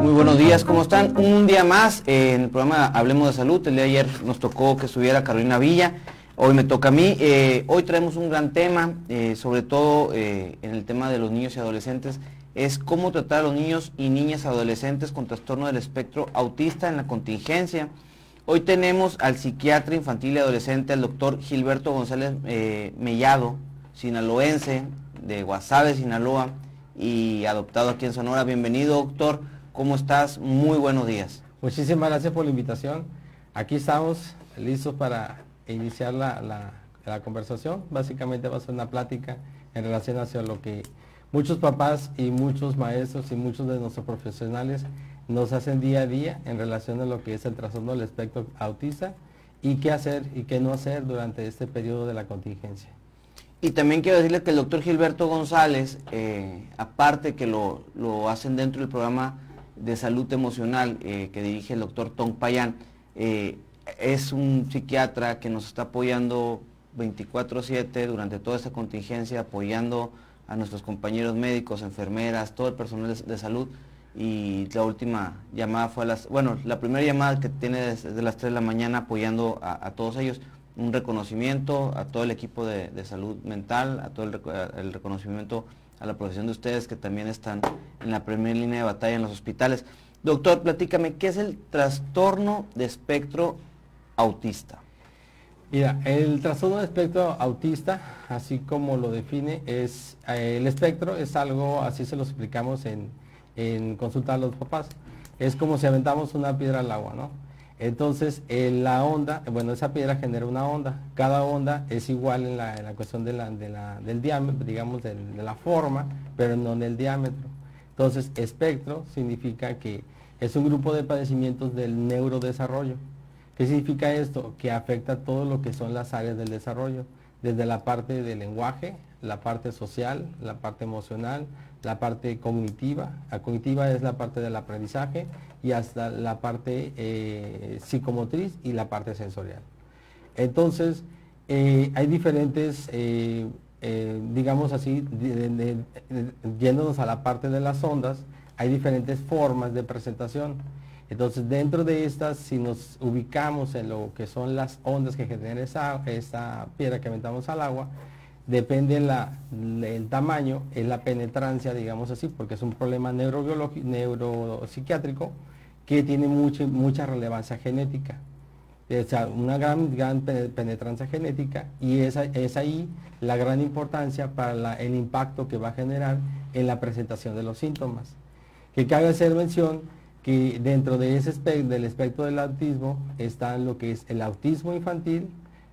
Muy buenos días, ¿cómo están? Un día más en el programa Hablemos de Salud. El día de ayer nos tocó que estuviera Carolina Villa, hoy me toca a mí. Hoy traemos un gran tema, sobre todo en el tema de los niños y adolescentes, es cómo tratar a los niños y niñas adolescentes con trastorno del espectro autista en la contingencia. Hoy tenemos al psiquiatra infantil y adolescente, al doctor Gilberto González Mellado, sinaloense, de Guasave, Sinaloa, y adoptado aquí en Sonora. Bienvenido, doctor. ¿Cómo estás? Muy buenos días. Muchísimas gracias por la invitación. Aquí estamos listos para iniciar la conversación. Básicamente va a ser una plática en relación hacia lo que muchos papás y muchos maestros y muchos de nuestros profesionales nos hacen día a día en relación a lo que es el trastorno del espectro autista y qué hacer y qué no hacer durante este periodo de la contingencia. Y también quiero decirle que el doctor Gilberto González, aparte que lo hacen dentro del programa de salud emocional que dirige el doctor Tom Payán, es un psiquiatra que nos está apoyando 24/7 durante toda esta contingencia, apoyando a nuestros compañeros médicos, enfermeras, todo el personal de salud. Y la última llamada fue la primera llamada que tiene desde las 3 de la mañana apoyando a todos ellos. Un reconocimiento a todo el equipo de salud mental, a todo el reconocimiento a la profesión de ustedes que también están en la primera línea de batalla en los hospitales. Doctor, platícame, ¿qué es el trastorno de espectro autista? Mira, el trastorno de espectro autista, así como lo define, es el espectro es algo, así se lo explicamos en consulta a los papás, es como si aventamos una piedra al agua, ¿no? Entonces, la onda, bueno, esa piedra genera una onda. Cada onda es igual en la cuestión del diámetro, digamos, de la forma, pero no en el diámetro. Entonces, espectro significa que es un grupo de padecimientos del neurodesarrollo. ¿Qué significa esto? Que afecta todo lo que son las áreas del desarrollo, desde la parte del lenguaje, la parte social, la parte emocional, la parte cognitiva. La cognitiva es la parte del aprendizaje y hasta la parte psicomotriz y la parte sensorial. Entonces, hay diferentes, digamos así, yéndonos a la parte de las ondas, hay diferentes formas de presentación. Entonces, dentro de estas, si nos ubicamos en lo que son las ondas que generan esa piedra que aventamos al agua, depende el tamaño, es la penetrancia, digamos así, porque es un problema neuropsiquiátrico que tiene mucha relevancia genética. O sea, una gran penetrancia genética, y es ahí la gran importancia para el impacto que va a generar en la presentación de los síntomas. Que cabe hacer mención que dentro de del espectro del autismo están lo que es el autismo infantil,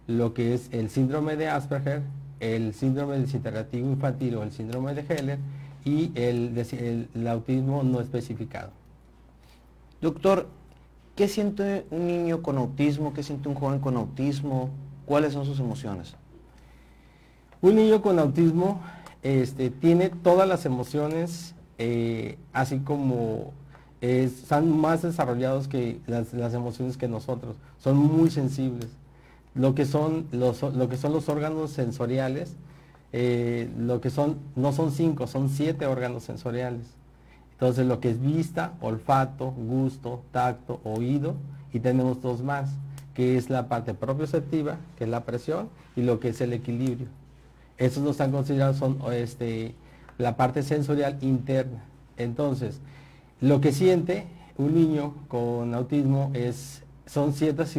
lo que es el síndrome de Asperger, el síndrome desintegrativo infantil o el síndrome de Heller y el autismo no especificado. Doctor, ¿qué siente un niño con autismo? ¿Qué siente un joven con autismo? ¿Cuáles son sus emociones? Un niño con autismo tiene todas las emociones, así como están más desarrollados que las emociones que nosotros. Son muy sensibles. Lo que son los órganos sensoriales, no son 5, son 7 órganos sensoriales. Entonces, lo que es vista, olfato, gusto, tacto, oído, y tenemos 2 más, que es la parte propioceptiva, que es la presión, y lo que es el equilibrio. Estos no están considerados, son la parte sensorial interna. Entonces, lo que siente un niño con autismo son ciertos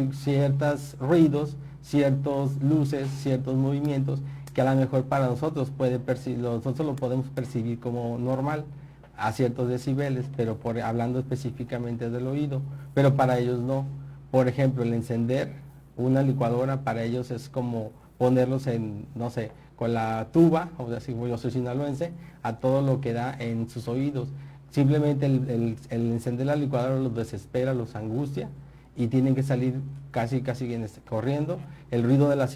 ruidos, ciertas luces, ciertos movimientos que a lo mejor para nosotros nosotros lo podemos percibir como normal a ciertos decibeles, pero hablando específicamente del oído, pero para ellos no. Por ejemplo, el encender una licuadora para ellos es como ponerlos no sé, con la tuba, o sea, si yo soy sinaloense, a todo lo que da en sus oídos. Simplemente el encender la licuadora los desespera, los angustia y tienen que salir casi corriendo. El ruido de la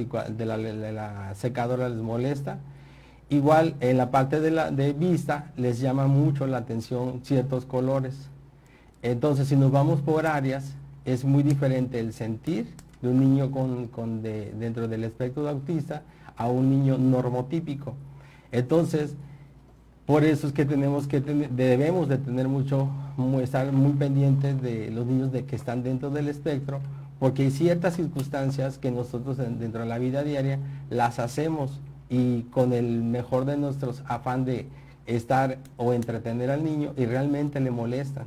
secadora les molesta. Igual en la parte de vista les llama mucho la atención ciertos colores. Entonces, si nos vamos por áreas, es muy diferente el sentir de un niño dentro del espectro de autista a un niño normotípico. Entonces, por eso es que debemos de tener estar muy pendientes de los niños que están dentro del espectro, porque hay ciertas circunstancias que nosotros dentro de la vida diaria las hacemos y con el mejor de nuestros afán de estar o entretener al niño y realmente le molestan.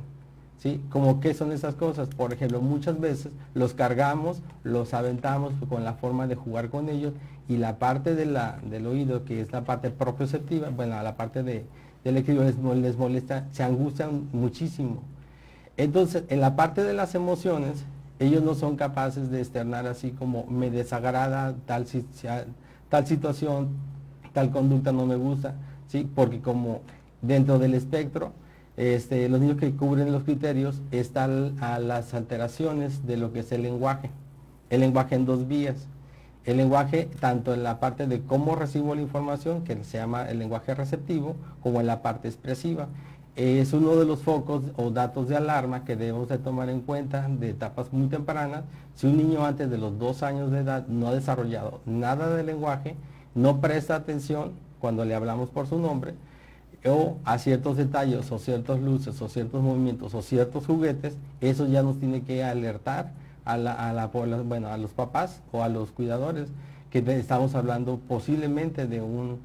¿Sí? Como qué son esas cosas. Por ejemplo, muchas veces los cargamos, los aventamos con la forma de jugar con ellos y la parte del oído, que es la parte propioceptiva, bueno, la parte del equilibrio les molesta, se angustian muchísimo. Entonces, en la parte de las emociones, ellos no son capaces de externar así como me desagrada tal situación, tal conducta no me gusta, ¿sí? Porque como dentro del espectro, los niños que cubren los criterios están a las alteraciones de lo que es el lenguaje en dos vías. El lenguaje tanto en la parte de cómo recibo la información, que se llama el lenguaje receptivo, como en la parte expresiva. Es uno de los focos o datos de alarma que debemos de tomar en cuenta de etapas muy tempranas. Si un niño antes de los 2 años de edad no ha desarrollado nada de lenguaje, no presta atención cuando le hablamos por su nombre, o a ciertos detalles o ciertas luces o ciertos movimientos o ciertos juguetes, eso ya nos tiene que alertar a los papás o a los cuidadores que estamos hablando posiblemente de un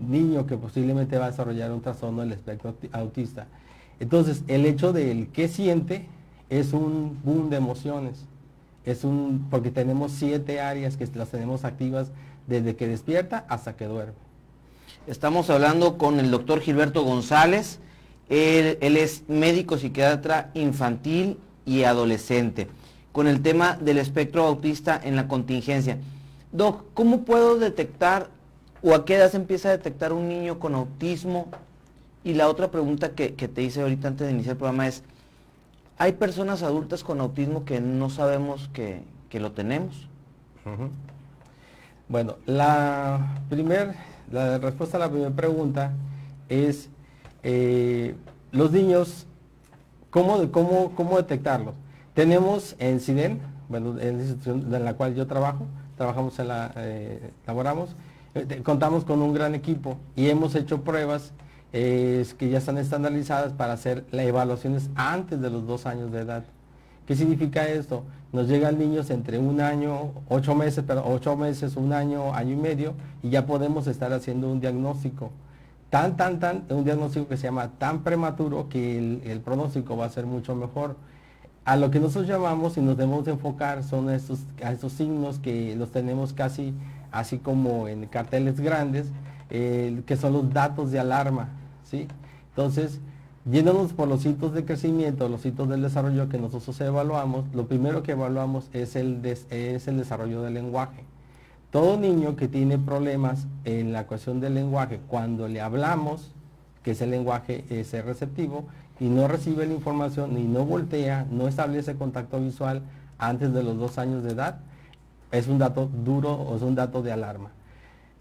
niño que posiblemente va a desarrollar un trastorno del espectro autista. Entonces, el hecho del qué siente es un boom de emociones, porque tenemos 7 áreas que las tenemos activas desde que despierta hasta que duerme. Estamos hablando con el doctor Gilberto González. Él es médico psiquiatra infantil y adolescente, con el tema del espectro autista en la contingencia. Doc, ¿cómo puedo detectar o a qué edad se empieza a detectar un niño con autismo? Y la otra pregunta que te hice ahorita antes de iniciar el programa es, ¿hay personas adultas con autismo que no sabemos que lo tenemos? Bueno, la respuesta a la primera pregunta es los niños, ¿cómo detectarlos? Tenemos en CIDEN, bueno, en la institución en la cual yo trabajamos laboramos, contamos con un gran equipo y hemos hecho pruebas que ya están estandarizadas para hacer las evaluaciones antes de los 2 años de edad. ¿Qué significa esto? Nos llegan niños entre 1 año, 8 meses, 1 año, año y medio, y ya podemos estar haciendo un diagnóstico. Un diagnóstico que se llama tan prematuro que el pronóstico va a ser mucho mejor. A lo que nosotros llamamos y nos debemos de enfocar son a estos signos que los tenemos casi así como en carteles grandes, que son los datos de alarma, ¿sí? Entonces, yéndonos por los hitos de crecimiento, los hitos del desarrollo que nosotros evaluamos, lo primero que evaluamos es el desarrollo del lenguaje. Todo niño que tiene problemas en la cuestión del lenguaje, cuando le hablamos, que es el lenguaje receptivo, y no recibe la información, y no voltea, no establece contacto visual antes de los 2 años de edad, es un dato duro o es un dato de alarma.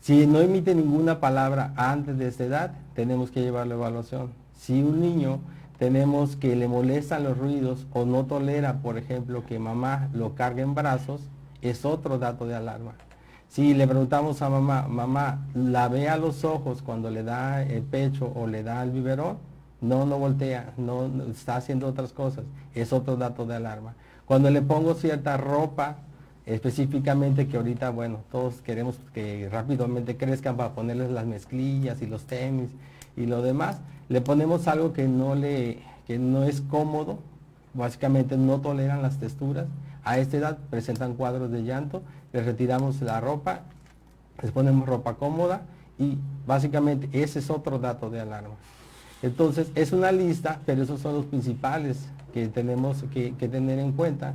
Si no emite ninguna palabra antes de esta edad, tenemos que llevarlo a evaluación. Si un niño tenemos que le molestan los ruidos o no tolera, por ejemplo, que mamá lo cargue en brazos, es otro dato de alarma. Si le preguntamos a mamá, ¿la ve a los ojos cuando le da el pecho o le da el biberón? No voltea, no está haciendo otras cosas, es otro dato de alarma. Cuando le pongo cierta ropa, específicamente que ahorita, bueno, todos queremos que rápidamente crezcan para ponerles las mezclillas y los tenis y lo demás, le ponemos algo que no es cómodo, básicamente no toleran las texturas. A esta edad presentan cuadros de llanto, les retiramos la ropa, les ponemos ropa cómoda y básicamente ese es otro dato de alarma. Entonces es una lista, pero esos son los principales que tenemos que tener en cuenta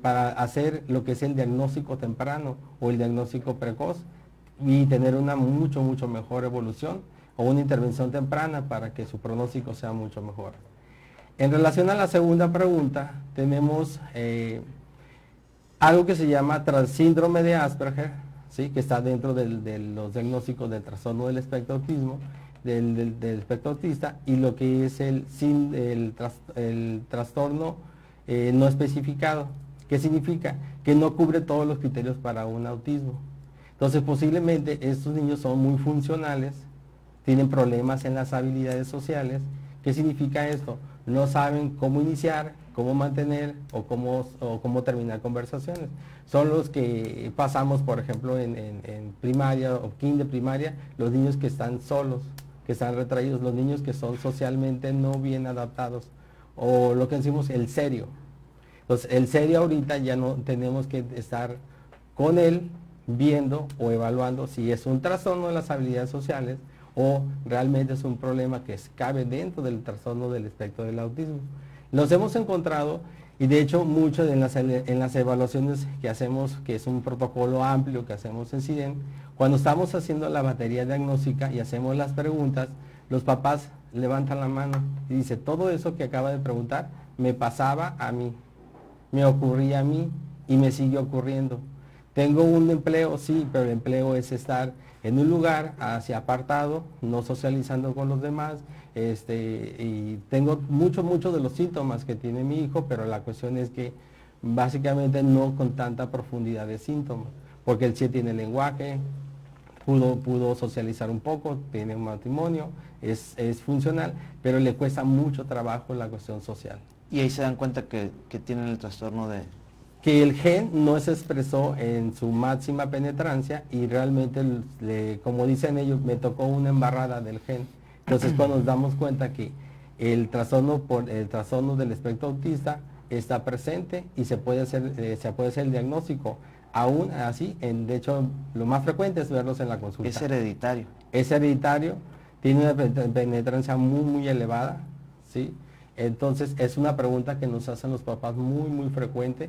para hacer lo que es el diagnóstico temprano o el diagnóstico precoz y tener una mucho mejor evolución o una intervención temprana para que su pronóstico sea mucho mejor. En relación a la segunda pregunta, tenemos algo que se llama síndrome de Asperger, ¿sí? Que está dentro de los diagnósticos del trastorno del espectro autismo, del espectro autista, y lo que es el trastorno no especificado. ¿Qué significa? Que no cubre todos los criterios para un autismo. Entonces posiblemente estos niños son muy funcionales, tienen problemas en las habilidades sociales. ¿Qué significa esto? No saben cómo iniciar, cómo mantener o cómo terminar conversaciones. Son los que pasamos, por ejemplo, en primaria o kinder primaria, los niños que están solos, que están retraídos, los niños que son socialmente no bien adaptados, o lo que decimos el serio. Entonces, el serio ahorita ya no tenemos que estar con él viendo o evaluando si es un trastorno de las habilidades sociales o realmente es un problema que cabe dentro del trastorno del espectro del autismo. Nos hemos encontrado, y de hecho mucho en las evaluaciones que hacemos, que es un protocolo amplio que hacemos en CIDEN, cuando estamos haciendo la batería diagnóstica y hacemos las preguntas, los papás levantan la mano y dicen, todo eso que acaba de preguntar me pasaba a mí, me ocurría a mí y me sigue ocurriendo. Tengo un empleo, sí, pero el empleo es estar en un lugar hacia apartado, no socializando con los demás, y tengo muchos de los síntomas que tiene mi hijo, pero la cuestión es que básicamente no con tanta profundidad de síntomas, porque él sí tiene lenguaje, pudo socializar un poco, tiene un matrimonio, es funcional, pero le cuesta mucho trabajo la cuestión social. Y ahí se dan cuenta que tienen el trastorno de... Que el gen no se expresó en su máxima penetrancia y realmente, como dicen ellos, me tocó una embarrada del gen. Entonces cuando nos damos cuenta que el trastorno del espectro autista está presente y se puede hacer el diagnóstico. Aún así, de hecho, lo más frecuente es verlos en la consulta. Es hereditario. Es hereditario, tiene una penetrancia muy elevada, ¿sí? Entonces es una pregunta que nos hacen los papás muy frecuente,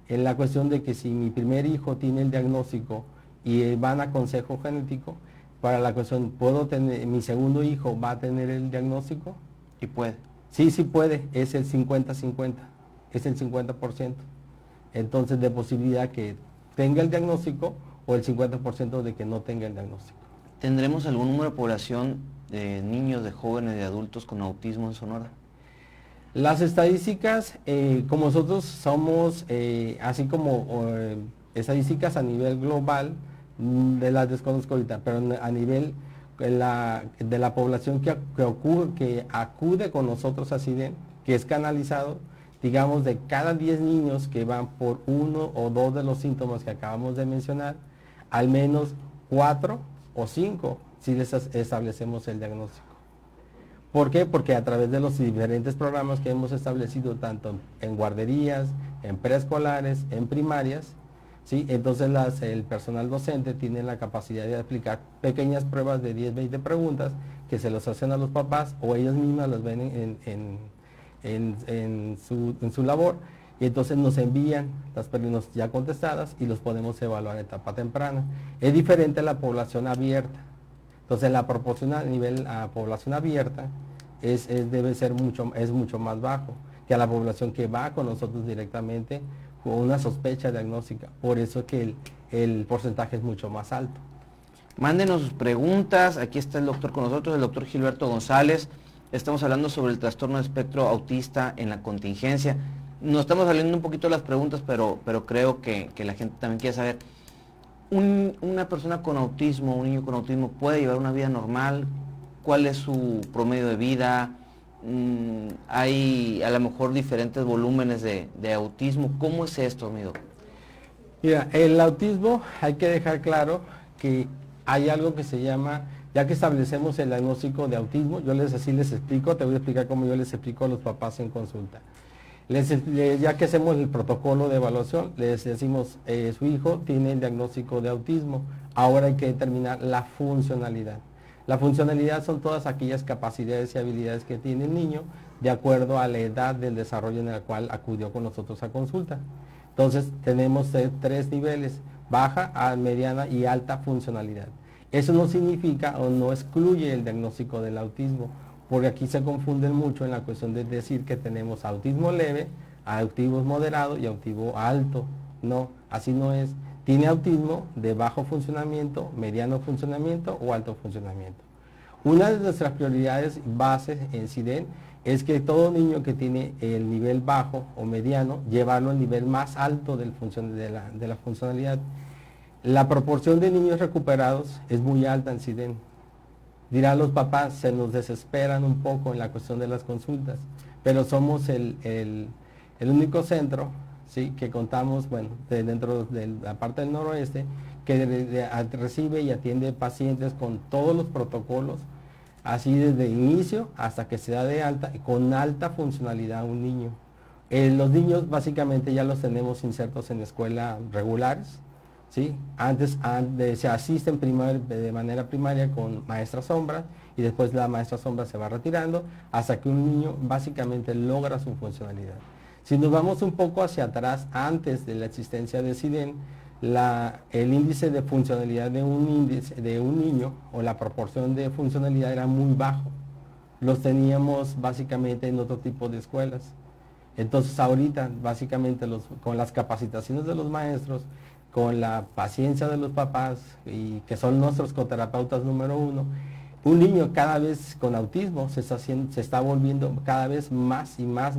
en la cuestión de que si mi primer hijo tiene el diagnóstico y van a consejo genético, para la cuestión, mi segundo hijo va a tener el diagnóstico. Y puede. Sí puede, es el 50-50, es el 50%. Entonces de posibilidad que tenga el diagnóstico o el 50% de que no tenga el diagnóstico. ¿Tendremos algún número de población de niños, de jóvenes, de adultos con autismo en Sonora? Las estadísticas, como nosotros somos, así como estadísticas a nivel global, de las desconozco ahorita, pero a nivel de la población que acude con nosotros a CIDEN, que es canalizado, digamos de cada 10 niños que van por uno o dos de los síntomas que acabamos de mencionar, al menos 4 o 5 si les establecemos el diagnóstico. ¿Por qué? Porque a través de los diferentes programas que hemos establecido, tanto en guarderías, en preescolares, en primarias, ¿sí? Entonces el personal docente tiene la capacidad de aplicar pequeñas pruebas de 10-20 preguntas que se los hacen a los papás o ellos mismas las ven en su labor, y entonces nos envían las preguntas ya contestadas y los podemos evaluar en etapa temprana. Es diferente a la población abierta. Entonces la proporción a nivel a población abierta es mucho más bajo que a la población que va con nosotros directamente con una sospecha diagnóstica. Por eso que el porcentaje es mucho más alto. Mándenos sus preguntas. Aquí está el doctor con nosotros, el doctor Gilberto González. Estamos hablando sobre el trastorno de espectro autista en la contingencia. Nos estamos saliendo un poquito de las preguntas, pero creo que la gente también quiere saber. ¿Una persona con autismo, un niño con autismo, puede llevar una vida normal? ¿Cuál es su promedio de vida? Hay a lo mejor diferentes volúmenes de autismo. ¿Cómo es esto, amigo? Mira, el autismo hay que dejar claro que hay algo que se llama, ya que establecemos el diagnóstico de autismo, así les explico, te voy a explicar cómo yo les explico a los papás en consulta. Ya que hacemos el protocolo de evaluación, les decimos, su hijo tiene el diagnóstico de autismo, ahora hay que determinar la funcionalidad. La funcionalidad son todas aquellas capacidades y habilidades que tiene el niño de acuerdo a la edad del desarrollo en la cual acudió con nosotros a consulta. Entonces tenemos 3 niveles, baja, mediana y alta funcionalidad. Eso no significa o no excluye el diagnóstico del autismo, porque aquí se confunden mucho en la cuestión de decir que tenemos autismo leve, autismo moderado y autismo alto. No, así no es. Tiene autismo de bajo funcionamiento, mediano funcionamiento o alto funcionamiento. Una de nuestras prioridades bases en CIDEN es que todo niño que tiene el nivel bajo o mediano, llevarlo al nivel más alto de la funcionalidad. La proporción de niños recuperados es muy alta en SIDEN. Dirán los papás, se nos desesperan un poco en la cuestión de las consultas, pero somos el único centro, ¿sí?, que contamos, bueno, dentro de la parte del noroeste, que recibe y atiende pacientes con todos los protocolos, así desde el inicio hasta que se da de alta, con alta funcionalidad un niño. Los niños básicamente ya los tenemos insertos en escuelas regulares, ¿sí? Antes se asisten de manera primaria con maestra sombra y después la maestra sombra se va retirando hasta que un niño básicamente logra su funcionalidad. Si nos vamos un poco hacia atrás, antes de la existencia de SIDEN, el índice de funcionalidad de un niño o la proporción de funcionalidad era muy bajo. Los teníamos básicamente en otro tipo de escuelas. Entonces ahorita básicamente con las capacitaciones de los maestros, con la paciencia de los papás y que son nuestros coterapeutas número uno, un niño cada vez con autismo se está volviendo cada vez más y más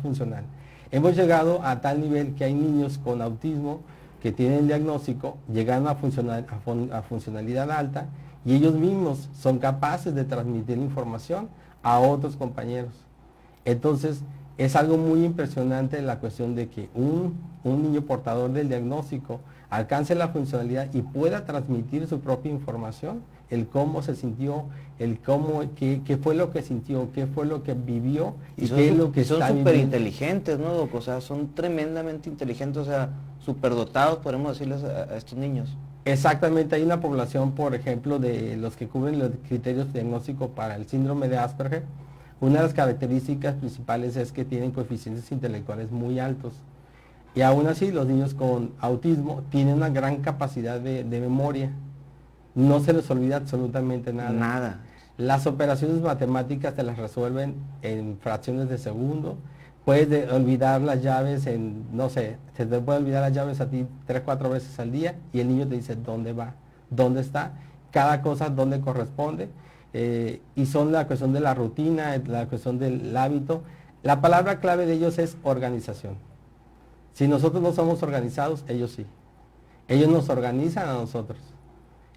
funcional. Hemos llegado a tal nivel que hay niños con autismo que tienen diagnóstico, llegan a funcionalidad alta y ellos mismos son capaces de transmitir información a otros compañeros. Entonces, es algo muy impresionante la cuestión de que un niño portador del diagnóstico alcance la funcionalidad y pueda transmitir su propia información, el cómo se sintió, qué fue lo que sintió, qué fue lo que vivió y qué es lo que son está súper viviendo. inteligentes, ¿no, Doc? O sea, son tremendamente inteligentes, o sea, superdotados, podemos decirles a estos niños. Exactamente, hay una población, por ejemplo, de los que cubren los criterios diagnósticos para el síndrome de Asperger. Una de las características principales es que tienen coeficientes intelectuales muy altos. Y aún así, los niños con autismo tienen una gran capacidad de memoria. No se les olvida absolutamente nada. Nada. Las operaciones matemáticas te las resuelven en fracciones de segundo. Puedes olvidar las llaves no sé, se te puede olvidar las llaves a ti 3, 4 veces al día y el niño te dice dónde va, dónde está, cada cosa dónde corresponde. Y son la cuestión de la rutina, la cuestión del hábito. La palabra clave de ellos es organización. Si nosotros no somos organizados, ellos sí. Ellos nos organizan a nosotros.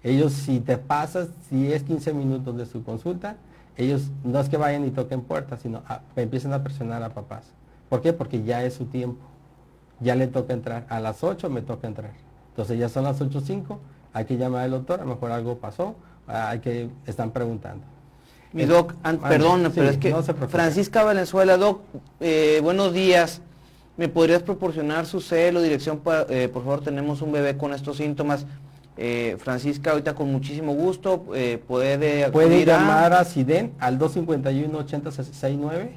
Ellos, si te pasas 10, 15 minutos de su consulta, ellos no es que vayan y toquen puertas, sino empiezan a presionar a papás. ¿Por qué? Porque ya es su tiempo. Ya le toca entrar. A las 8 me toca entrar. Entonces ya son las 8:05, hay que llamar al doctor, a lo mejor algo pasó, están preguntando. Mi Doc, perdón, sí, pero es que no se preocupe. Francisca Valenzuela, Doc, buenos días. ¿Me podrías proporcionar su cel o dirección? Por favor, tenemos un bebé con estos síntomas. Francisca, ahorita con muchísimo gusto, puede llamar a SIDEN al 251-8069.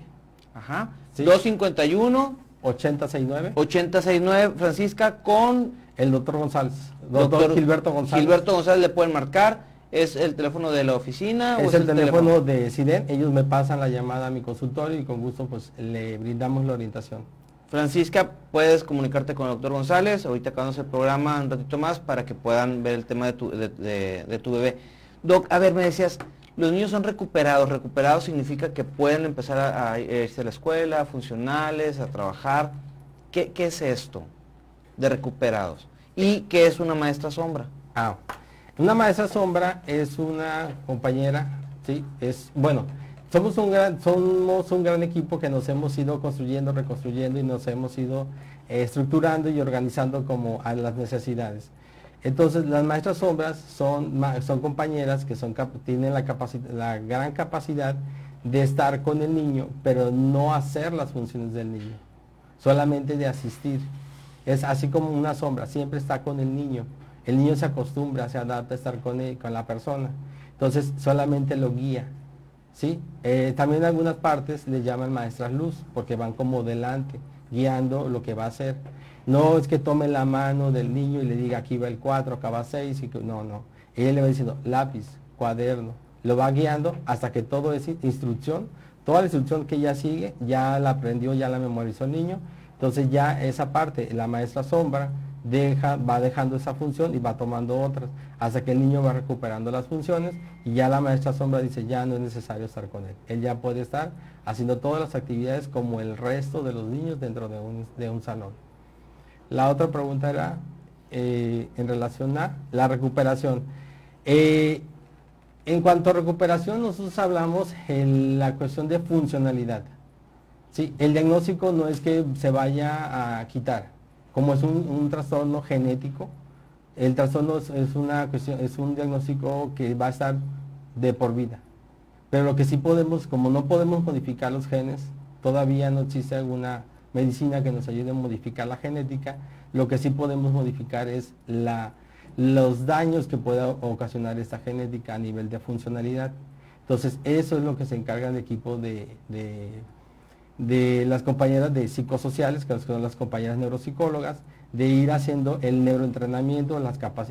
Ajá, ¿sí? 251 8069. 8069, Francisca, con el doctor González. Doctor Gilberto González. Gilberto González, le pueden marcar. ¿Es el teléfono de la oficina? Es el teléfono de SIDEN. Ellos me pasan la llamada a mi consultorio y con gusto pues le brindamos la orientación. Francisca, puedes comunicarte con el doctor González, ahorita acabamos el programa un ratito más para que puedan ver el tema de tu bebé. Doc, a ver, me decías, los niños son recuperados. Recuperados significa que pueden empezar a irse a la escuela, funcionales, a trabajar. ¿Qué es esto de recuperados? ¿Y qué es una maestra sombra? Una maestra sombra es una compañera, ¿sí? Somos un gran equipo que nos hemos ido construyendo, reconstruyendo y nos hemos ido estructurando y organizando como a las necesidades. Entonces, las maestras sombras son compañeras que tienen la gran capacidad de estar con el niño, pero no hacer las funciones del niño, solamente de asistir. Es así como una sombra, siempre está con el niño. El niño se acostumbra, se adapta a estar con la persona. Entonces, solamente lo guía. ¿Sí? También en algunas partes le llaman maestras luz, porque van como delante, guiando lo que va a hacer. No es que tome la mano del niño y le diga aquí va el 4, acá va 6, no. Ella le va diciendo lápiz, cuaderno, lo va guiando hasta que todo es instrucción. Toda la instrucción que ella sigue, ya la aprendió, ya la memorizó el niño. Entonces ya esa parte, la maestra sombra, va dejando esa función y va tomando otras, hasta que el niño va recuperando las funciones y ya la maestra sombra dice, ya no es necesario estar con él. Él ya puede estar haciendo todas las actividades como el resto de los niños dentro de un salón. La otra pregunta era en relación a la recuperación. En cuanto a recuperación, nosotros hablamos en la cuestión de funcionalidad. ¿Sí? El diagnóstico no es que se vaya a quitar, como es un trastorno genético, el trastorno es una cuestión, es un diagnóstico que va a estar de por vida. Pero lo que sí podemos, como no podemos modificar los genes, todavía no existe alguna medicina que nos ayude a modificar la genética, lo que sí podemos modificar es los daños que pueda ocasionar esta genética a nivel de funcionalidad. Entonces, eso es lo que se encarga el equipo de las compañeras de psicosociales, que son las compañeras neuropsicólogas, de ir haciendo el neuroentrenamiento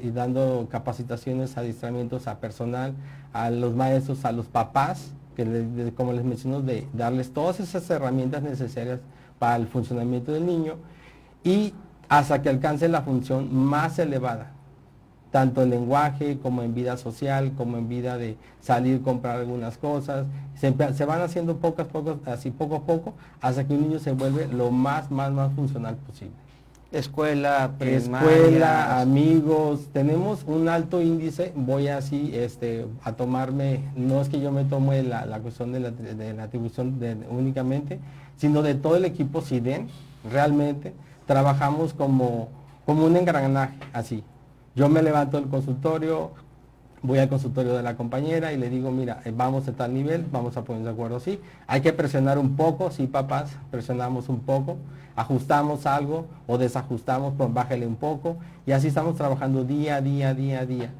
y dando capacitaciones, adiestramientos a personal, a los maestros, a los papás, que como les menciono, de darles todas esas herramientas necesarias para el funcionamiento del niño y hasta que alcance la función más elevada, tanto en lenguaje como en vida social, como en vida de salir a comprar algunas cosas. Se van haciendo poco a poco, hasta que un niño se vuelve lo más funcional posible. Escuela, primaria. Escuela, amigos, tenemos un alto índice, voy así a tomarme, no es que yo me tome la cuestión de la atribución únicamente, sino de todo el equipo SIDEN, realmente trabajamos como un engranaje, así. Yo me levanto del consultorio, voy al consultorio de la compañera y le digo, mira, vamos a tal nivel, vamos a ponernos de acuerdo, sí. Hay que presionar un poco, sí, papás, presionamos un poco, ajustamos algo o desajustamos, pues bájale un poco y así estamos trabajando día a día.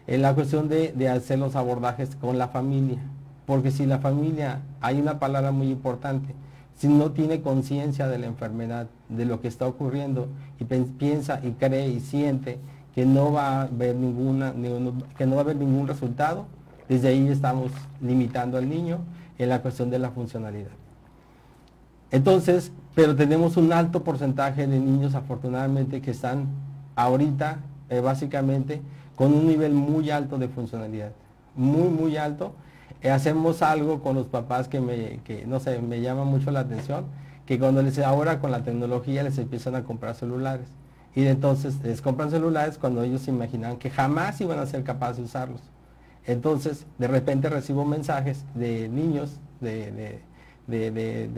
En la cuestión de hacer los abordajes con la familia, porque si la familia, hay una palabra muy importante, si no tiene conciencia de la enfermedad, de lo que está ocurriendo y piensa y cree y siente que no va a haber ningún resultado, desde ahí estamos limitando al niño en la cuestión de la funcionalidad. Entonces, pero tenemos un alto porcentaje de niños afortunadamente que están ahorita básicamente con un nivel muy alto de funcionalidad, muy alto. Hacemos algo con los papás que no sé, me llama mucho la atención, que cuando ahora con la tecnología les empiezan a comprar celulares. Y entonces les compran celulares cuando ellos se imaginaban que jamás iban a ser capaces de usarlos. Entonces, de repente recibo mensajes de niños de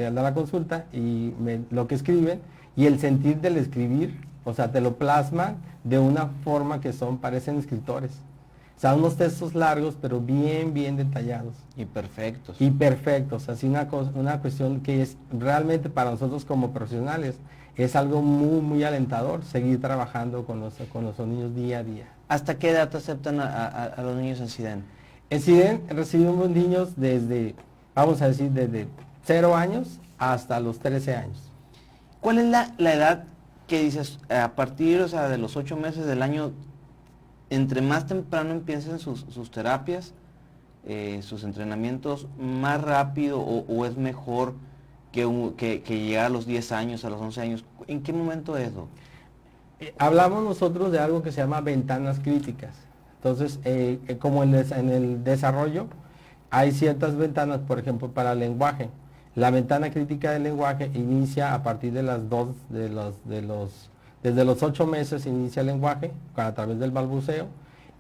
andar a la consulta y lo que escriben y el sentir del escribir, o sea, te lo plasman de una forma que parecen escritores. O sea, unos textos largos, pero bien detallados. Y perfectos. Y perfectos, así una cuestión que es realmente para nosotros como profesionales, es algo muy alentador seguir trabajando con los niños día a día. ¿Hasta qué edad aceptan a los niños en SIDEN? En SIDEN recibimos niños desde, vamos a decir, desde 0 años hasta los 13 años. ¿Cuál es la edad que dices, a partir, o sea, de los 8 meses del año, entre más temprano empiecen sus terapias, sus entrenamientos, más rápido o es mejor que llegar a los 10 años, a los 11 años? ¿En qué momento es, Doc? Hablamos nosotros de algo que se llama ventanas críticas. Entonces, como en el desarrollo, hay ciertas ventanas, por ejemplo, para el lenguaje. La ventana crítica del lenguaje inicia a partir de desde los 8 meses inicia el lenguaje a través del balbuceo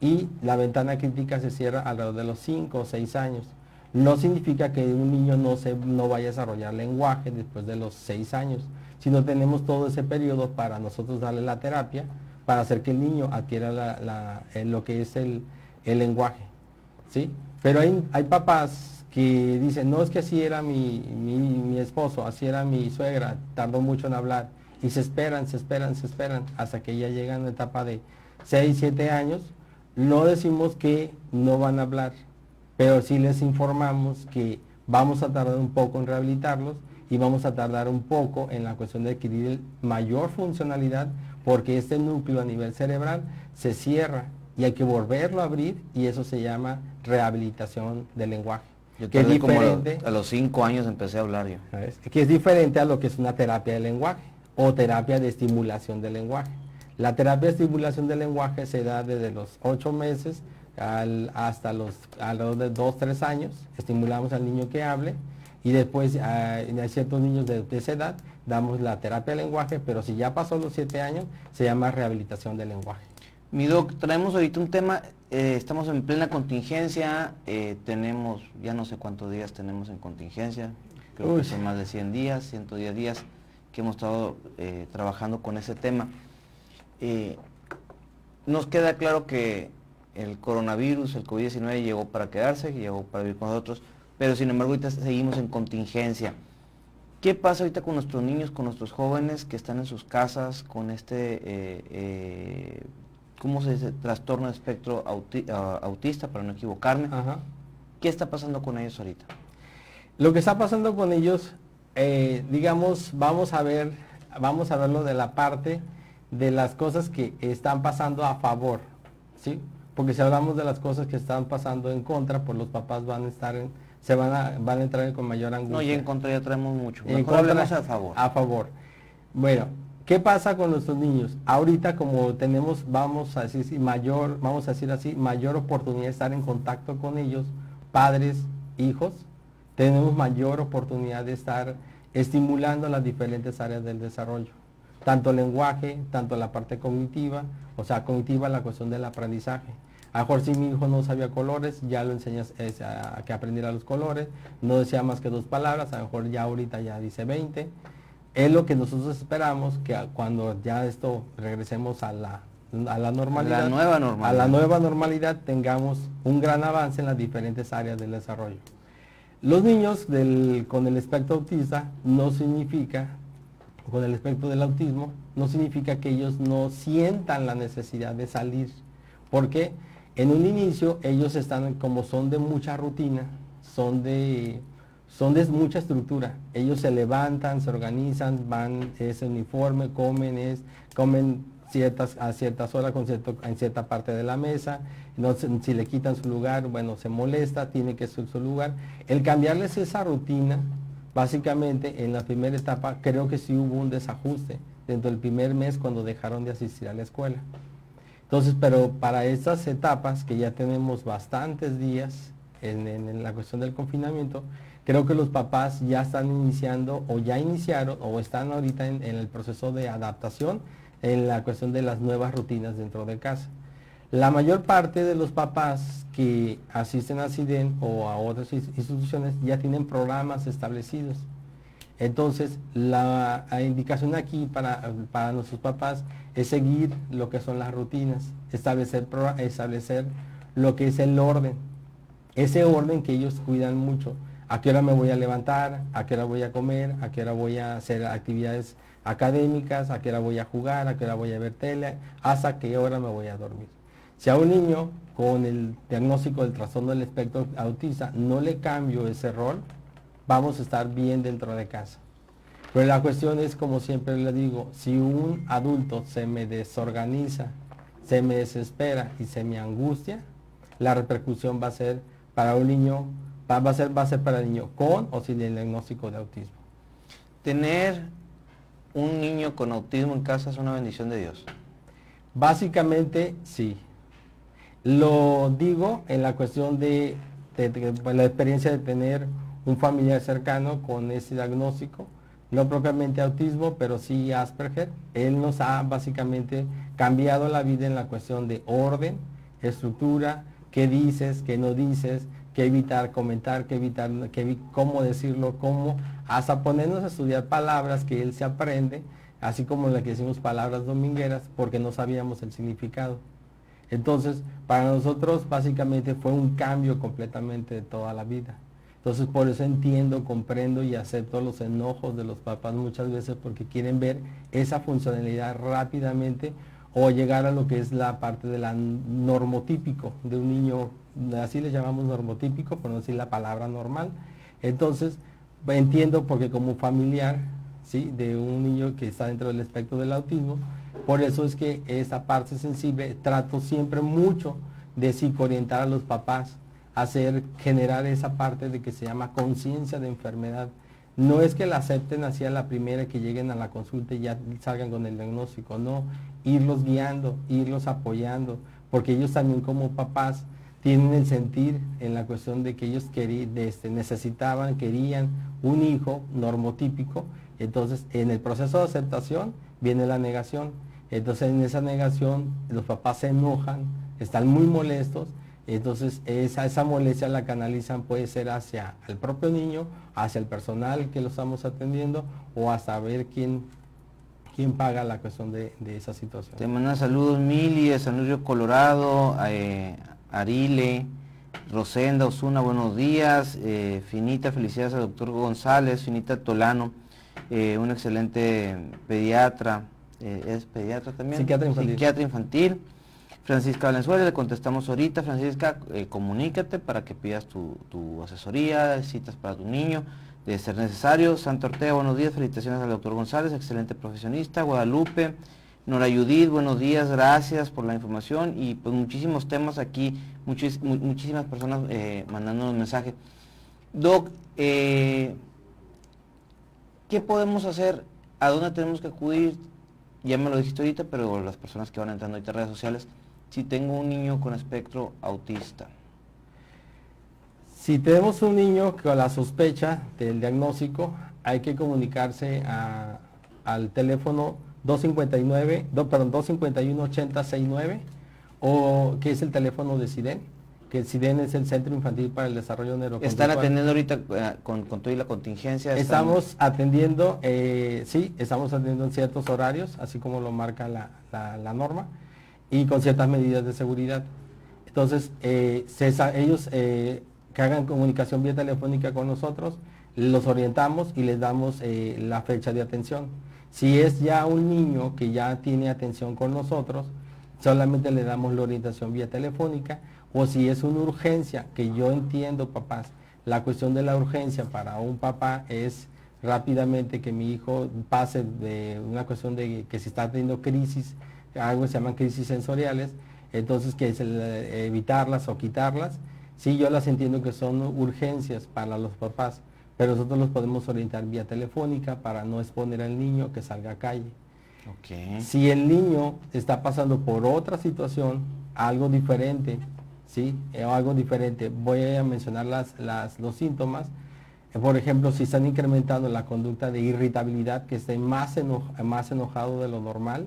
y la ventana crítica se cierra alrededor de los 5 o 6 años. No significa que un niño no vaya a desarrollar lenguaje después de los 6 años, sino tenemos todo ese periodo para nosotros darle la terapia para hacer que el niño adquiera lo que es el lenguaje, ¿sí? Pero hay papás que dicen, no, es que así era mi esposo, así era mi suegra, tardó mucho en hablar, y se esperan hasta que ya llegan a una etapa de 6, 7 años. No decimos que no van a hablar, pero sí les informamos que vamos a tardar un poco en rehabilitarlos y vamos a tardar un poco en la cuestión de adquirir mayor funcionalidad, porque este núcleo a nivel cerebral se cierra y hay que volverlo a abrir, y eso se llama rehabilitación del lenguaje. Yo que es diferente, a los 5 años empecé a hablar yo. ¿sabes? Que es diferente a lo que es una terapia de lenguaje o terapia de estimulación del lenguaje. La terapia de estimulación del lenguaje se da desde los 8 meses hasta los alrededor de 2, 3 años. Estimulamos al niño que hable y después a ciertos niños de esa edad damos la terapia del lenguaje, pero si ya pasó los 7 años se llama rehabilitación del lenguaje. Mi doc, traemos ahorita un tema, estamos en plena contingencia, tenemos, ya no sé cuántos días tenemos en contingencia, creo que son más de 100 días, 110 días que hemos estado trabajando con ese tema. Nos queda claro que el coronavirus, el COVID-19 llegó para quedarse, llegó para vivir con nosotros, pero sin embargo ahorita seguimos en contingencia. ¿Qué pasa ahorita con nuestros niños, con nuestros jóvenes que están en sus casas con ¿cómo se dice? Trastorno de espectro autista, para no equivocarme? Ajá. ¿Qué está pasando con ellos ahorita? Lo que está pasando con ellos, digamos, vamos a verlo de la parte de las cosas que están pasando a favor, ¿sí? Porque si hablamos de las cosas que están pasando en contra, pues los papás van a entrar con mayor angustia. No, ya en contra ya traemos mucho. Mejor hablemos a favor. A favor. Bueno, ¿qué pasa con nuestros niños? Ahorita como tenemos, vamos a decir así, mayor oportunidad de estar en contacto con ellos, padres, hijos, tenemos mayor oportunidad de estar estimulando las diferentes áreas del desarrollo. Tanto el lenguaje, tanto la parte cognitiva, o sea, cognitiva la cuestión del aprendizaje. A lo mejor si mi hijo no sabía colores, ya lo enseñas a que aprendiera los colores, no decía más que 2 palabras, a lo mejor ya ahorita ya dice 20. Es lo que nosotros esperamos, que cuando ya regresemos a la normalidad, a la nueva normalidad, tengamos un gran avance en las diferentes áreas del desarrollo. Los niños con el espectro autista no significa, con el espectro del autismo, no significa que ellos no sientan la necesidad de salir, porque en un inicio ellos están, como son de mucha rutina, son de mucha estructura. Ellos se levantan, se organizan, van, es uniforme, comen a ciertas horas en cierta parte de la mesa. No, si le quitan su lugar, bueno, se molesta, tiene que ser su lugar. El cambiarles esa rutina, básicamente en la primera etapa, creo que sí hubo un desajuste dentro del primer mes cuando dejaron de asistir a la escuela. Entonces, pero para estas etapas, que ya tenemos bastantes días en la cuestión del confinamiento, creo que los papás ya están iniciando o ya iniciaron o están ahorita en el proceso de adaptación en la cuestión de las nuevas rutinas dentro de casa. La mayor parte de los papás que asisten a CIDEN o a otras instituciones ya tienen programas establecidos. Entonces, la indicación aquí para nuestros papás es seguir lo que son las rutinas, establecer lo que es el orden. Ese orden que ellos cuidan mucho. ¿A qué hora me voy a levantar? ¿A qué hora voy a comer? ¿A qué hora voy a hacer actividades académicas? ¿A qué hora voy a jugar? ¿A qué hora voy a ver tele? ¿Hasta qué hora me voy a dormir? Si a un niño con el diagnóstico del trastorno del espectro autista no le cambio ese rol, vamos a estar bien dentro de casa. Pero la cuestión es, como siempre le digo, si un adulto se me desorganiza, se me desespera y se me angustia, la repercusión va a ser para un niño, va a ser para el niño con o sin el diagnóstico de autismo. Tener un niño con autismo en casa es una bendición de Dios. Básicamente sí. Lo digo en la cuestión de la experiencia de tener un familiar cercano con ese diagnóstico, no propiamente autismo, pero sí Asperger. Él nos ha básicamente cambiado la vida en la cuestión de orden, estructura, qué dices, qué no dices, qué evitar comentar, cómo decirlo, hasta ponernos a estudiar palabras que él se aprende, así como la que decimos palabras domingueras, porque no sabíamos el significado. Entonces, para nosotros básicamente fue un cambio completamente de toda la vida. Entonces, por eso entiendo, comprendo y acepto los enojos de los papás muchas veces porque quieren ver esa funcionalidad rápidamente o llegar a lo que es la parte de la normotípico de un niño, así le llamamos normotípico, por no decir la palabra normal. Entonces, entiendo porque como familiar, ¿sí?, de un niño que está dentro del espectro del autismo, por eso es que esa parte sensible trato siempre mucho de psicoorientar a los papás, generar esa parte de que se llama conciencia de enfermedad, No es que la acepten así a la primera, que lleguen a la consulta y ya salgan con el diagnóstico, no, irlos guiando, irlos apoyando, porque ellos también como papás tienen el sentir en la cuestión de que ellos necesitaban, querían un hijo normotípico. Entonces en el proceso de aceptación viene la negación. Entonces en esa negación los papás se enojan, están muy molestos. Entonces esa molestia la canalizan, puede ser hacia el propio niño, hacia el personal que lo estamos atendiendo, o hasta ver quién paga la cuestión de esa situación. Te mandan saludos Mili, de San Luis Río Colorado, Arile, Rosenda, Osuna, buenos días. Finita, felicidades al doctor González. Finita Tolano, un excelente pediatra, es pediatra también, psiquiatra infantil. Francisca Valenzuela, le contestamos ahorita. Francisca, comunícate para que pidas tu asesoría, citas para tu niño, de ser necesario. Santa Ortega, buenos días, felicitaciones al doctor González, excelente profesionista. Guadalupe, Nora Judith, buenos días, gracias por la información, y pues muchísimos temas aquí, muchísimas personas mandándonos mensajes. Doc, ¿qué podemos hacer? ¿A dónde tenemos que acudir? Ya me lo dijiste ahorita, pero las personas que van entrando ahorita a redes sociales, si tengo un niño con espectro autista. Si tenemos un niño con la sospecha del diagnóstico, hay que comunicarse al teléfono 251-8069, o que es el teléfono de SIDEN, que el SIDEN es el Centro Infantil para el Desarrollo Neuroconductual. ¿Están atendiendo ahorita con toda la contingencia? Estamos atendiendo, sí, estamos atendiendo en ciertos horarios, así como lo marca la norma, y con ciertas medidas de seguridad. Entonces, ellos que hagan comunicación vía telefónica con nosotros, los orientamos y les damos la fecha de atención. Si es ya un niño que ya tiene atención con nosotros, solamente le damos la orientación vía telefónica, o si es una urgencia, que yo entiendo, papás, la cuestión de la urgencia para un papá es rápidamente que mi hijo pase de una cuestión de que si está teniendo crisis, algo que se llaman crisis sensoriales, entonces que es evitarlas o quitarlas. Sí, yo las entiendo que son urgencias para los papás, pero nosotros los podemos orientar vía telefónica para no exponer al niño que salga a calle. Okay. Si el niño está pasando por otra situación, algo diferente, ¿sí? Algo diferente, voy a mencionar los síntomas. Por ejemplo, si están incrementando la conducta de irritabilidad, que esté más enojado de lo normal,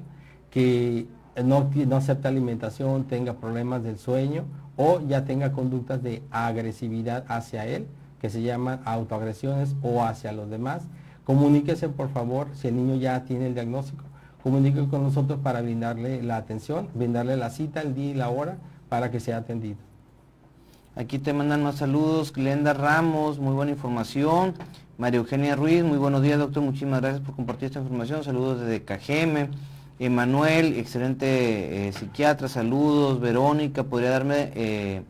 que no acepta alimentación, tenga problemas del sueño, o ya tenga conductas de agresividad hacia él, que se llaman autoagresiones, o hacia los demás, comuníquese por favor. Si el niño ya tiene el diagnóstico, comuníquese con nosotros para brindarle la atención, brindarle la cita, el día y la hora para que sea atendido. Aquí te mandan más saludos. Glenda Ramos, muy buena información. María Eugenia Ruiz, muy buenos días doctor, muchísimas gracias por compartir esta información. Saludos desde Cajeme. Emanuel, excelente psiquiatra, saludos. Verónica, ¿podría darme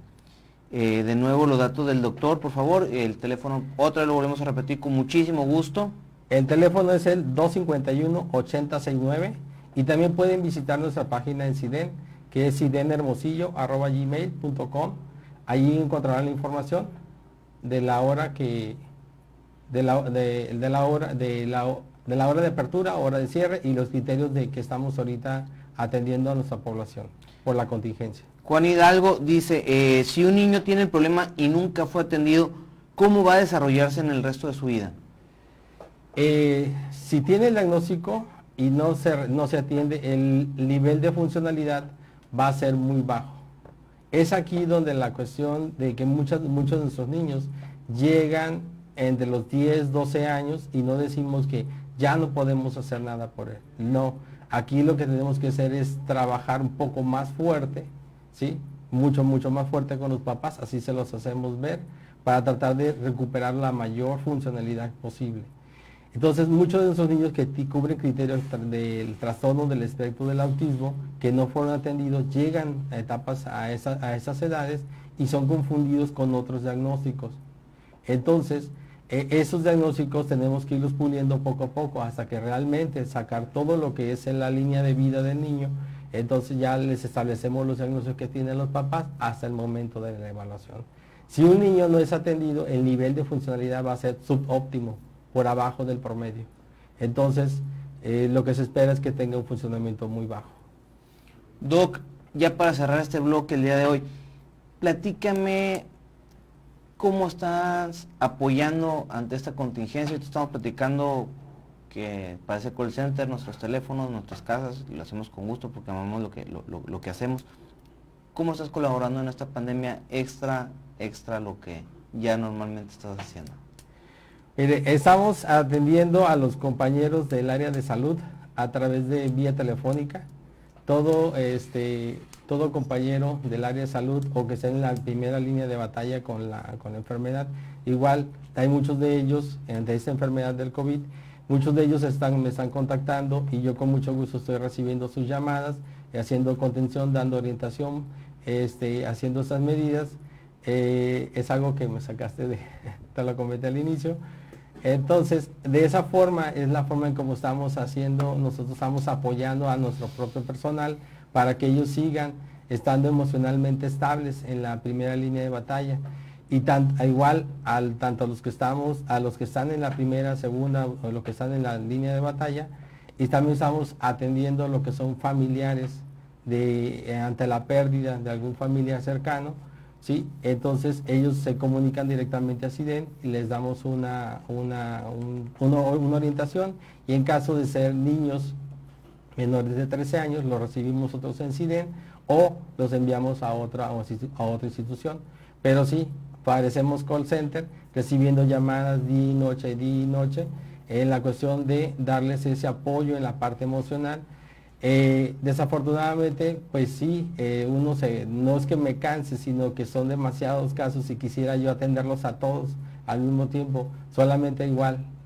de nuevo los datos del doctor, por favor? El teléfono, otra vez lo volvemos a repetir con muchísimo gusto. El teléfono es el 251-8069, y también pueden visitar nuestra página en SIDEN, que es sidenhermosillo@gmail.com. Allí encontrarán la información de la hora de la hora de apertura, hora de cierre, y los criterios de que estamos ahorita atendiendo a nuestra población por la contingencia. Juan Hidalgo dice, si un niño tiene el problema y nunca fue atendido, ¿cómo va a desarrollarse en el resto de su vida? Si tiene el diagnóstico y no se atiende, el nivel de funcionalidad va a ser muy bajo. Es aquí donde la cuestión de que muchos de nuestros niños llegan entre los 10, 12 años y no decimos que ya no podemos hacer nada por él. No, aquí lo que tenemos que hacer es trabajar un poco más fuerte, ¿sí? Mucho más fuerte con los papás, así se los hacemos ver, para tratar de recuperar la mayor funcionalidad posible. Entonces, muchos de esos niños que cubren criterios del trastorno del espectro del autismo, que no fueron atendidos, llegan a etapas a esas edades y son confundidos con otros diagnósticos. Entonces, esos diagnósticos tenemos que irlos puliendo poco a poco hasta que realmente sacar todo lo que es en la línea de vida del niño. Entonces ya les establecemos los diagnósticos que tienen los papás hasta el momento de la evaluación. Si un niño no es atendido, el nivel de funcionalidad va a ser subóptimo. por abajo del promedio. Entonces, lo que se espera es que tenga un funcionamiento muy bajo. Doc, ya para cerrar este bloque el día de hoy, platícame cómo estás apoyando ante esta contingencia. Estamos platicando que parece call center, nuestros teléfonos, nuestras casas, y lo hacemos con gusto porque amamos lo que hacemos. ¿Cómo estás colaborando en esta pandemia extra lo que ya normalmente estás haciendo? Mire, estamos atendiendo a los compañeros del área de salud a través de vía telefónica. Todo compañero del área de salud o que esté en la primera línea de batalla con la enfermedad, igual hay muchos de ellos ante esta enfermedad del COVID, muchos de ellos me están contactando y yo con mucho gusto estoy recibiendo sus llamadas, haciendo contención, dando orientación, haciendo estas medidas. Es algo que me sacaste te lo comenté al inicio. Entonces, de esa forma es la forma en cómo estamos haciendo, nosotros estamos apoyando a nuestro propio personal para que ellos sigan estando emocionalmente estables en la primera línea de batalla. Y tanto a los que están en la primera, segunda o los que están en la línea de batalla, y también estamos atendiendo lo que son familiares ante la pérdida de algún familiar cercano. ¿Sí? Entonces ellos se comunican directamente a SIDEN y les damos una orientación, y en caso de ser niños menores de 13 años los recibimos nosotros en SIDEN o los enviamos a otra institución. Pero sí, parecemos call center recibiendo llamadas día y noche en la cuestión de darles ese apoyo en la parte emocional. Desafortunadamente, pues sí, no es que me canse, sino que son demasiados casos y quisiera yo atenderlos a todos al mismo tiempo. Solamente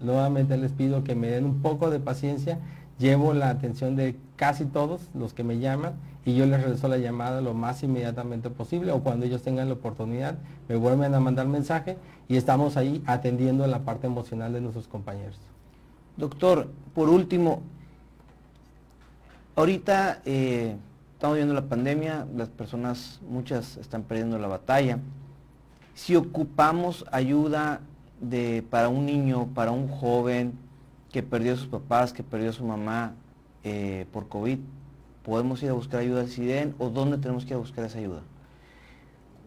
nuevamente les pido que me den un poco de paciencia. Llevo la atención de casi todos los que me llaman y yo les regreso la llamada lo más inmediatamente posible, o cuando ellos tengan la oportunidad me vuelven a mandar mensaje y estamos ahí atendiendo la parte emocional de nuestros compañeros. Doctor, por último, ahorita estamos viendo la pandemia, las personas, muchas están perdiendo la batalla. Si ocupamos ayuda para un niño, para un joven que perdió a sus papás, que perdió a su mamá por COVID, ¿podemos ir a buscar ayuda al SIDEN o dónde tenemos que ir a buscar esa ayuda?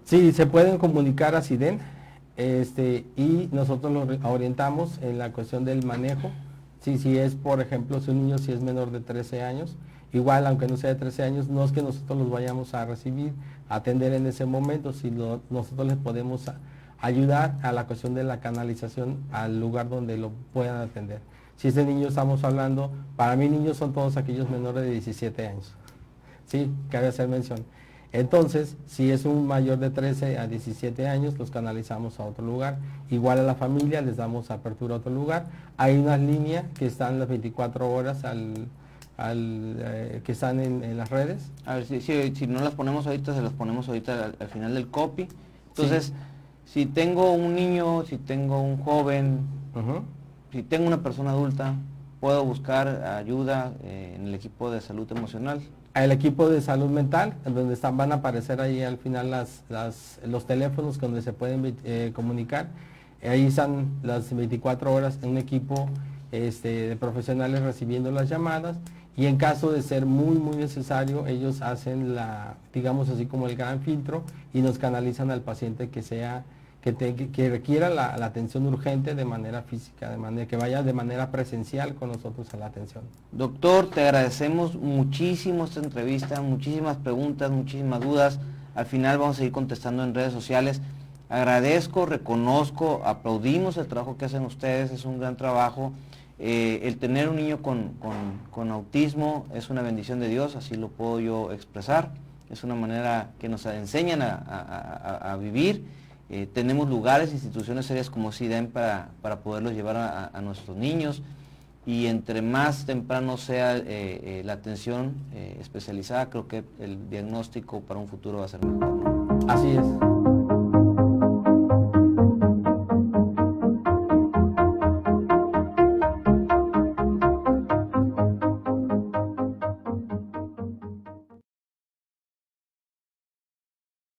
Sí, se pueden comunicar a SIDEN y nosotros los orientamos en la cuestión del manejo. Si es, por ejemplo, si un niño es menor de 13 años, igual, aunque no sea de 13 años, no es que nosotros los vayamos a recibir, a atender en ese momento, sino nosotros les podemos ayudar a la cuestión de la canalización al lugar donde lo puedan atender. Si ese niño estamos hablando, para mí niños son todos aquellos menores de 17 años. Sí, cabe hacer mención. Entonces, si es un mayor de 13 a 17 años, los canalizamos a otro lugar. Igual a la familia, les damos apertura a otro lugar. Hay unas líneas que están las 24 horas que están en las redes. A ver, si no las ponemos ahorita, se las ponemos ahorita al final del copy. Entonces, sí. Si tengo un niño, si tengo un joven, si tengo una persona adulta, puedo buscar ayuda en el equipo de salud emocional. El equipo de salud mental, en donde van a aparecer ahí al final los teléfonos donde se pueden comunicar. Ahí están las 24 horas en un equipo de profesionales recibiendo las llamadas, y en caso de ser muy necesario, ellos hacen digamos así como el gran filtro y nos canalizan al paciente que requiera la atención urgente de manera física, de manera que vaya de manera presencial con nosotros a la atención. Doctor, te agradecemos muchísimo esta entrevista, muchísimas preguntas, muchísimas dudas. Al final vamos a seguir contestando en redes sociales. Agradezco, reconozco, aplaudimos el trabajo que hacen ustedes, es un gran trabajo. El tener un niño con autismo es una bendición de Dios, así lo puedo yo expresar. Es una manera que nos enseñan a vivir. Tenemos lugares, instituciones serias como SIDEN para poderlos llevar a nuestros niños, y entre más temprano sea la atención especializada, creo que el diagnóstico para un futuro va a ser mejor, ¿no? Así es.